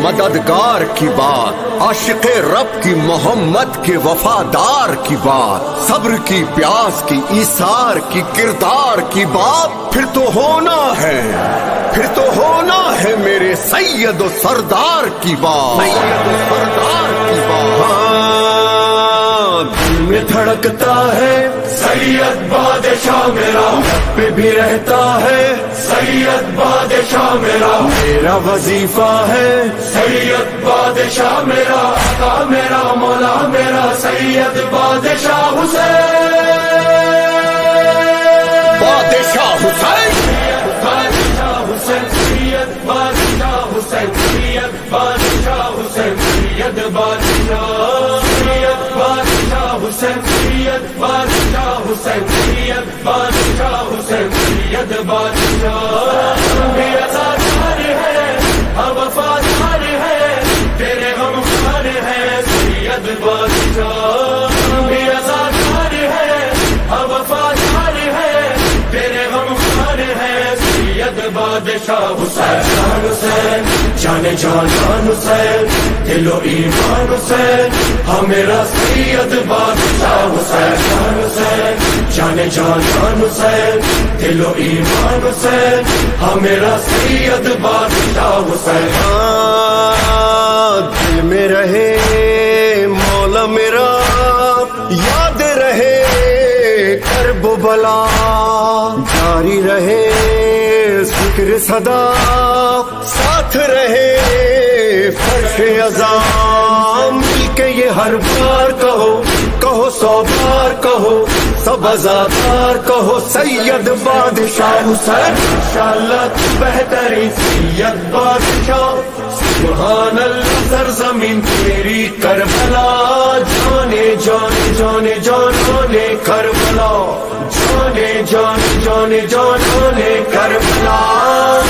مددگار کی بات، عاشق رب کی محمد کے وفادار کی بات، صبر کی پیاس کی ایثار کی کردار کی بات، پھر تو ہونا ہے، پھر تو ہونا ہے میرے سید و سردار کی بات، سید و سردار کی بات۔ دل میں دھڑکتا ہے سید بادشاہ میرا، پہ بھی رہتا ہے سید بادشاہ میرا، میرا وظیفہ ہے سید بادشاہ میرا، آقا میرا مولا میرا سید بادشاہ حسین، بادشاہ حسین، بادشاہ حسین، سید بادشاہ حسین، سید بادشاہ حسین، سید بادشاہ، سید بادشاہ حسین، سید بادشاہ حسین، سید بادشاہ حسین، سید بادشاہ، بھی ازادار ہے، ہم وفادار ہے، تیرے غم خوار ہے سید بادشاہ، بھی ازادار ہے، ہم وفادار ہے، تیرے غم خوار ہے سید بادشاہ حسین، جانے جان جان حسین، دل و ایمان حسین، ہمیرا سید بادشاہ حسین، جانے جان جان حسین، دل و ایمان حسین، ہمیرا سید بادشاہ حسین۔ دل میں رہے مولا میرا، یاد رہے کرب و بلا، جاری رہے ذکر صدا، ساتھ رہے فرش عظام، مل کے یہ ہر بار کہو، کہو 100 بار کہو، سب ازادار کہو سید بادشاہ حسین، انشاءاللہ تو بہترین سید بادشاہ، سبحان اللہ سرزمین تیری کربلا، جانے جانے جانے جانے کربلا، جانے جانے جانے جانے کربلا،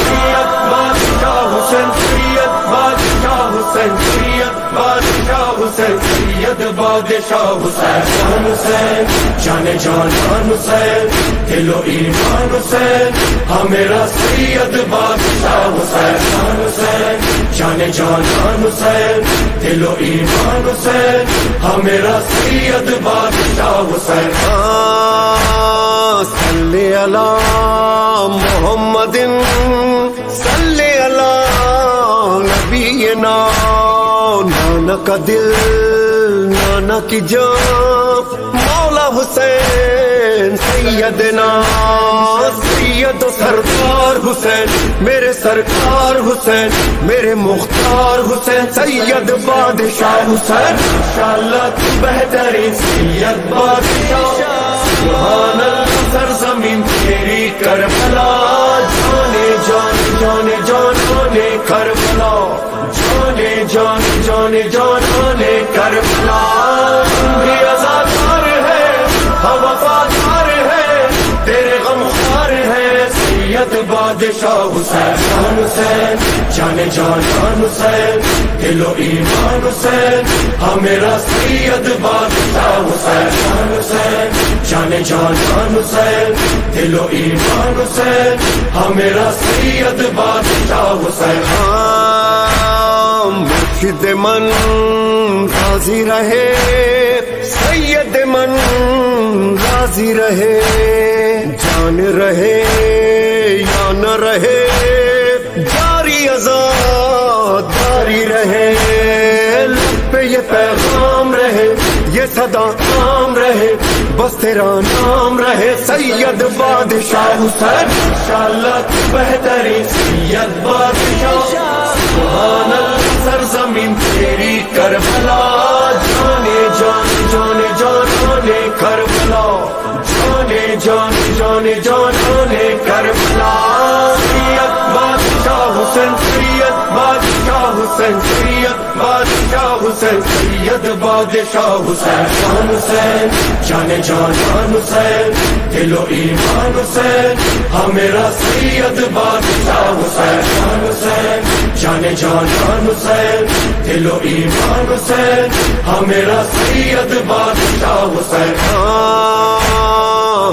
سید بادشاہ حسین، سید بادشاہ حسین، سید بادشاہ حسین، سید بادشاہ حسین، جانے جان جان حسین، دل و ایمان حسین، ہمیرا سید بادشاہ حسین، جانے جان جان حسین، دل و ایمان حسین، ہمیرا سید بادشاہ حسین۔ صلی علی محمد، صلی علی نبینا، نانا کا دل نانا کی جان، مولا حسین سیدنا، سید و سردار حسین، میرے سرکار حسین، میرے مختار حسین، سید بادشاہ حسین، انشاءاللہ تو بہترین سید بادشاہ، سبحان اللہ سرزمین تیری کربلا، جانے جانے جانے جانے کربلا، جانے جانے جانے جانے کربلا، بھی ازادار ہے، ہم وفادار ہے، تیرے غم خوار ہے سید بادشاہ حسین، جانے جان جان حسین، دل و ایمان حسین، ہمیرا سید بادشاہ حسین، جانے جان جان حسین، دل و ایمان حسین، ہمیرا سید بادشاہ حسین۔ مرشد من راضی رہے، سید من راضی رہے، جان رہے یا نہ رہے، جاری آزاد جاری رہے، لب پہ یہ پیغام رہے، یہ صدا عام رہے، بس تیرا نام رہے سید بادشاہ حسین، انشاءاللہ تو بہترین سید بادشاہ، سبحان اللہ سرزمین تیری کربلا، جانے جانے جانے جانے کربلا، جانے جانے جانے جانے کربلا، سید بادشاہ حسین، سید بادشاہ حسین، سید بادشاہ حسین، سید بادشاہ حسین، جانے جان جان حسین، دل و ایمان حسین، ہمیرا سید بادشاہ حسین، جانے جان جان حسین، دل و ایمان حسین، ہمیرا سید بادشاہ حسین۔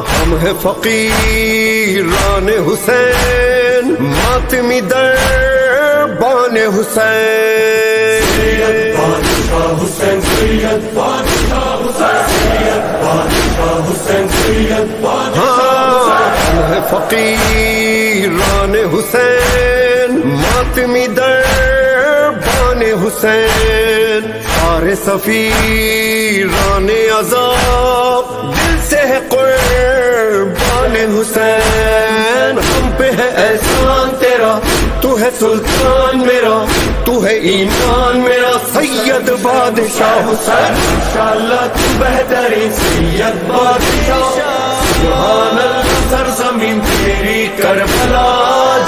ہم ہیں فقیران حسین، ماتمی دربان حسین بادشاہ حسین سید بادشاہ حسین سید بادشاہ حسین سید ہے فقیران حسین ماتمی دربان حسین سارے سفیران عذاب دل سے ہے قربان حسین ہم پہ ہے احسان تیرا تو ہے سلطان میرا تو ہے ایمان میرا سید بادشاہ حسین انشاءاللہ تو بہترین سید بادشاہ سبحان اللہ سرزمین تیری کربلا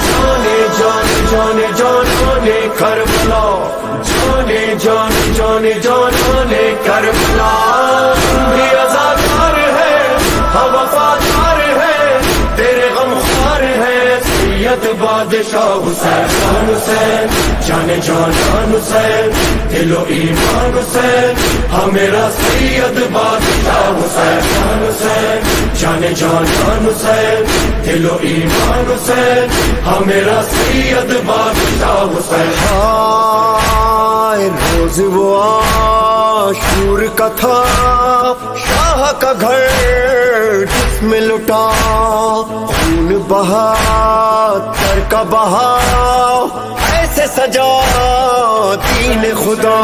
جانے جانے جانے جانے کربلا جانے جانے جانے جانے کربلا بھی عزادار ہے ہم وفادار ہے تیرے غمخوار ہے سید بادشاہ حسین جان حسین جانے جان جان حسین دل و ایمان حسین ہاں میرا سید بادشاہ حسین جان حسین جانے جان جان حسین دل و ایمان حسین ہاں میرا سید بادشاہ حسین روز وہ عاشور کا تھا شاہ کا گھر جس میں لٹا خون بہا تر کا بہا ایسے سجا دین خدا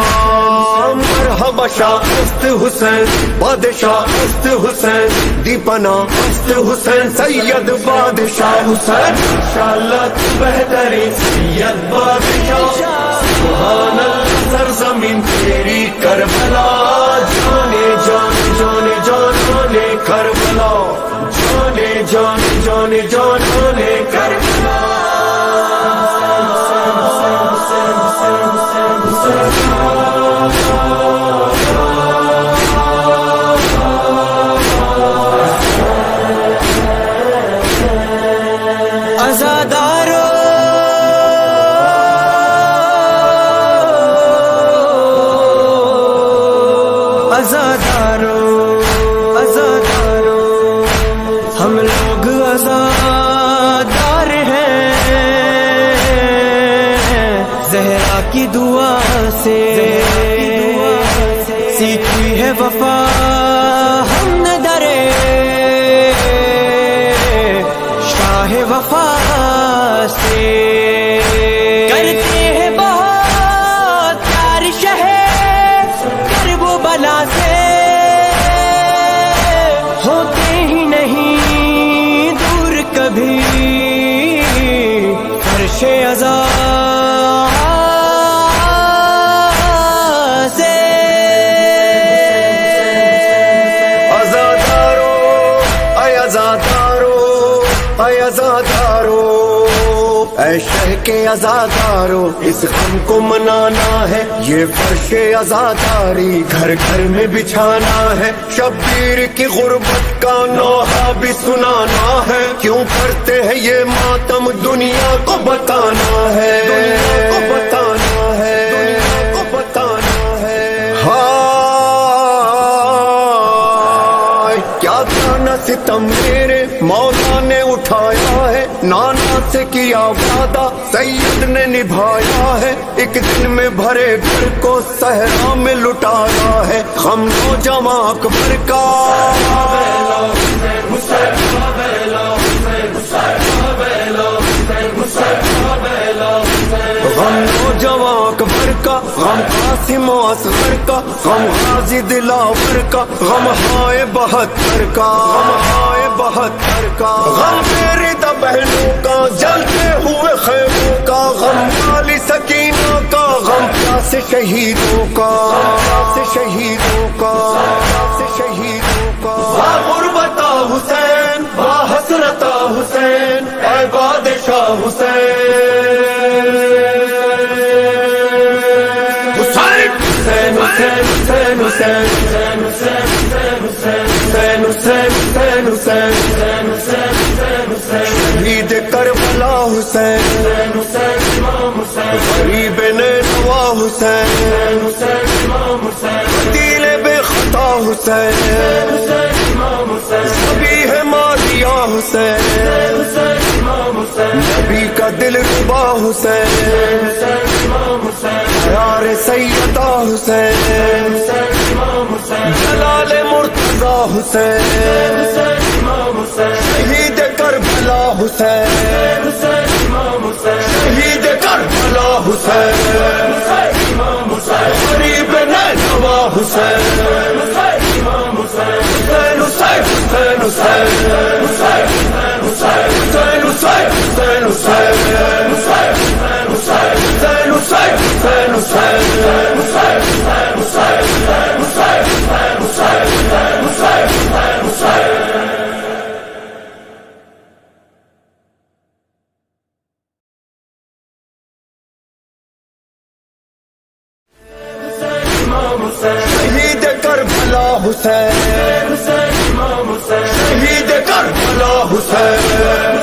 مرحبا شاہ است حسین بادشاہ است حسین دیپنا است حسین سید بادشاہ حسین انشاءاللہ تو بہترین سید بادشاہ سبحان اللہ سرزمین تیری کربلا جانے جانے جانے جانے کربلا جانے جانے جانے جانے کربلا ہم لوگ عزادار ہیں زہرا کی دعا سے سیکھی ہے وفا ہم نے درے شاہ وفا سے کرتے ہیں بہت پیار شہر کرب و بلا سے ہوتے ہی نہیں دور کبھی فرش عزا سے عزادارو اے عزادارو اے عزادارو اے شہ کے عزادارو اس غم کو منانا ہے یہ فرش عزاداری گھر گھر میں بچھانا ہے شبیر کی غربت کا نوحہ بھی سنانا ہے کیوں کرتے ہیں یہ ماتم دنیا کو بتانا ہے دنیا کو بتانا ہے دنیا کو بتانا ہے ہائے کیا تھا ستم میرے مولا نے اٹھایا ہے نانا سے کیا وعدہ سید نے نبھایا ہے ایک دن میں بھرے گھر کو صحرا میں لٹایا ہے غم نوجواں اکبر کا غم نوجواں اکبر کا غم قاسم و اصغر کا غم غازی دلاور کا غم ہائے 72 کا غم ہائے 72 کا غم میری بہنوں کا جلتے ہوئے خیموں کا غم والی سکینہ کا غم پیاسے شہیدوں کا پیاسے شہیدوں کا پیاسے شہیدوں کا غربتا حسین با حسرتا حسین اے بادشاہ حسین حسین حسین حسین حسین حسین حسین حسین حسین حسین شہید کربلا حسین غریب نینوا حسین دل بے خطا حسین سبھی ہے ماریا حسین نبی کا دل ربا حسین یار سیدہ حسین جلال مرتضی حسین شہید کربلا حسین شہید کربلا حسین غریب نینوا حسین حسین حسین حسین شہید کربلا حسین شہید کربلا حسین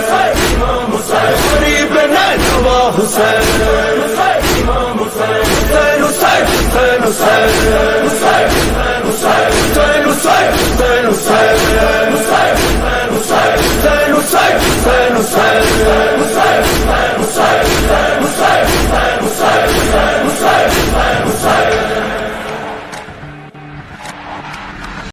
غریب نینوا حسین حسین حسین حسین